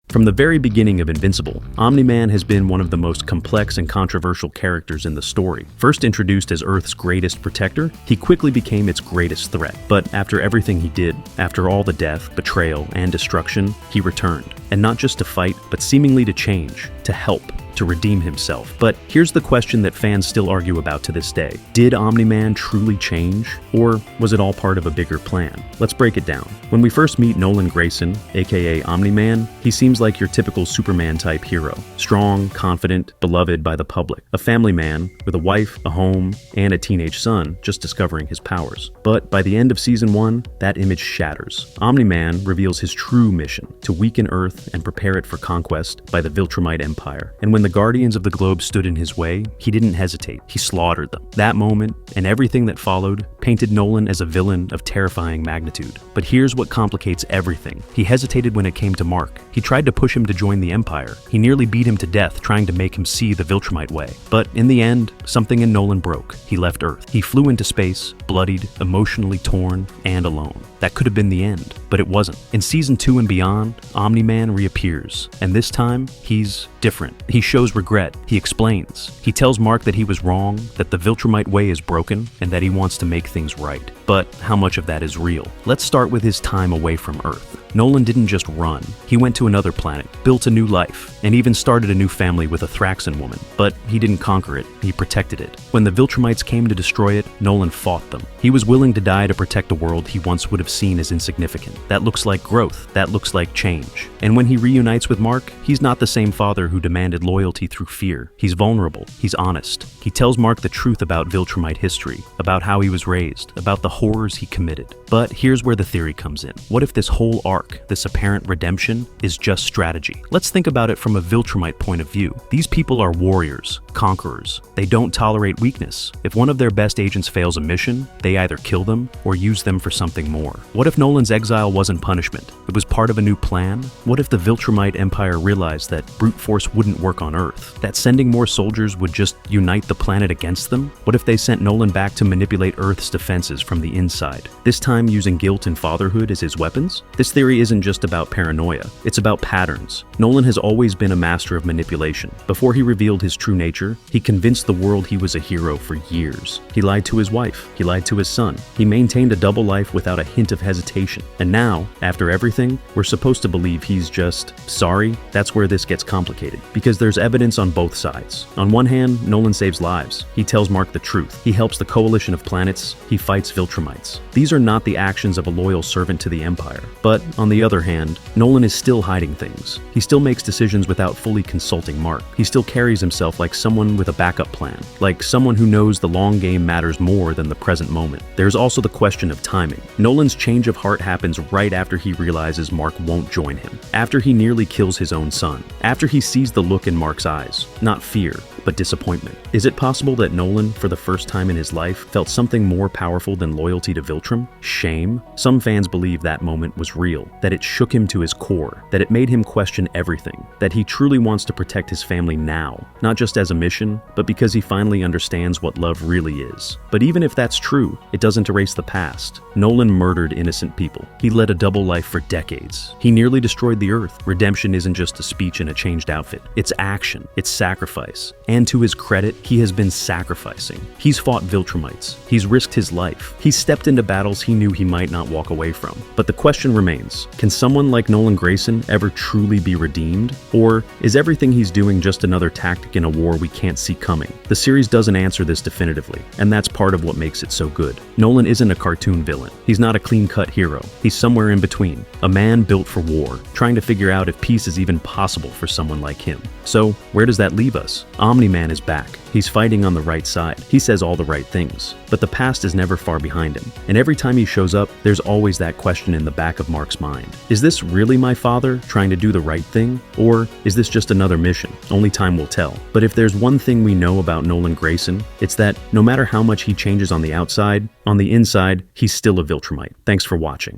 From the very beginning of Invincible, Omni-Man has been one of the most complex and controversial characters in the story. First introduced as Earth's greatest protector, he quickly became its greatest threat. But after everything he did, after all the death, betrayal, and destruction, he returned. And not just to fight, but seemingly to change, to help, to redeem himself. But here's the question that fans still argue about to this day. Did Omni-Man truly change? Or was it all part of a bigger plan? Let's break it down. When we first meet Nolan Grayson, aka Omni-Man, he seems like your typical Superman-type hero. Strong, confident, beloved by the public. A family man with a wife, a home, and a teenage son just discovering his powers. But by the end of Season 1, that image shatters. Omni-Man reveals his true mission, to weaken Earth and prepare it for conquest by the Viltrumite Empire. And when the Guardians of the Globe stood in his way, he didn't hesitate. He slaughtered them. That moment, and everything that followed, painted Nolan as a villain of terrifying magnitude. But here's what complicates everything. He hesitated when it came to Mark. He tried to push him to join the Empire. He nearly beat him to death, trying to make him see the Viltrumite way. But in the end, something in Nolan broke. He left Earth. He flew into space, bloodied, emotionally torn, and alone. That could have been the end, but it wasn't. In Season 2 and beyond, Omni-Man reappears, and this time, he's different. He shows regret. He explains. He tells Mark that he was wrong, that the Viltrumite way is broken, and that he wants to make things right. But how much of that is real? Let's start with his time away from Earth. Nolan didn't just run. He went to another planet, built a new life, and even started a new family with a Thraxan woman. But he didn't conquer it, he protected it. When the Viltrumites came to destroy it, Nolan fought them. He was willing to die to protect a world he once would have seen as insignificant. That looks like growth. That looks like change. And when he reunites with Mark, he's not the same father who demanded loyalty through fear. He's vulnerable. He's honest. He tells Mark the truth about Viltrumite history, about how he was raised, about the horrors he committed. But here's where the theory comes in. What if this whole arc, this apparent redemption, is just strategy? Let's think about it from a Viltrumite point of view. These people are warriors, conquerors. They don't tolerate weakness. If one of their best agents fails a mission, they either kill them or use them for something more. What if Nolan's exile wasn't punishment? It was part of a new plan? What if the Viltrumite Empire realized that brute force wouldn't work on Earth? That sending more soldiers would just unite the planet against them? What if they sent Nolan back to manipulate Earth's defenses from the inside? This time using guilt and fatherhood as his weapons? This theory isn't just about paranoia. It's about patterns. Nolan has always been a master of manipulation. Before he revealed his true nature, he convinced the world he was a hero for years. He lied to his wife. He lied to his son. He maintained a double life without a hint of hesitation. And now, after everything, we're supposed to believe he's just sorry. That's where this gets complicated, because there's evidence on both sides. On one hand, Nolan saves lives. He tells Mark the truth. He helps the coalition of planets. He fights Viltrumites. These are not the actions of a loyal servant to the Empire. But on the other hand, Nolan is still hiding things. He still makes decisions without fully consulting Mark. He still carries himself like someone with a backup plan, like someone who knows the long game matters more than the present moment. There's also the question of timing. Nolan's change of heart happens right after he realizes Mark won't join him, after he nearly kills his own son, after he sees the look in Mark's eyes, not fear, but disappointment. Is it possible that Nolan, for the first time in his life, felt something more powerful than loyalty to Viltrum? Shame? Some fans believe that moment was real, that it shook him to his core, that it made him question everything, that he truly wants to protect his family now, not just as a mission, but because he finally understands what love really is. But even if that's true, it doesn't erase the past. Nolan murdered innocent people. He led a double life for decades. He nearly destroyed the Earth. Redemption isn't just a speech in a changed outfit. It's action. It's sacrifice. And to his credit, he has been sacrificing. He's fought Viltrumites. He's risked his life. He's stepped into battles he knew he might not walk away from. But the question remains, can someone like Nolan Grayson ever truly be redeemed? Or is everything he's doing just another tactic in a war we can't see coming? The series doesn't answer this definitively, and that's part of what makes it so good. Nolan isn't a cartoon villain. He's not a clean-cut hero. He's somewhere in between. A man built for war, trying to figure out if peace is even possible for someone like him. So, where does that leave us? Omni-Man is back. He's fighting on the right side. He says all the right things. But the past is never far behind him. And every time he shows up, there's always that question in the back of Mark's mind. Is this really my father trying to do the right thing? Or is this just another mission? Only time will tell. But if there's one thing we know about Nolan Grayson, it's that no matter how much he changes on the outside, on the inside, he's still a Viltrumite. Thanks for watching.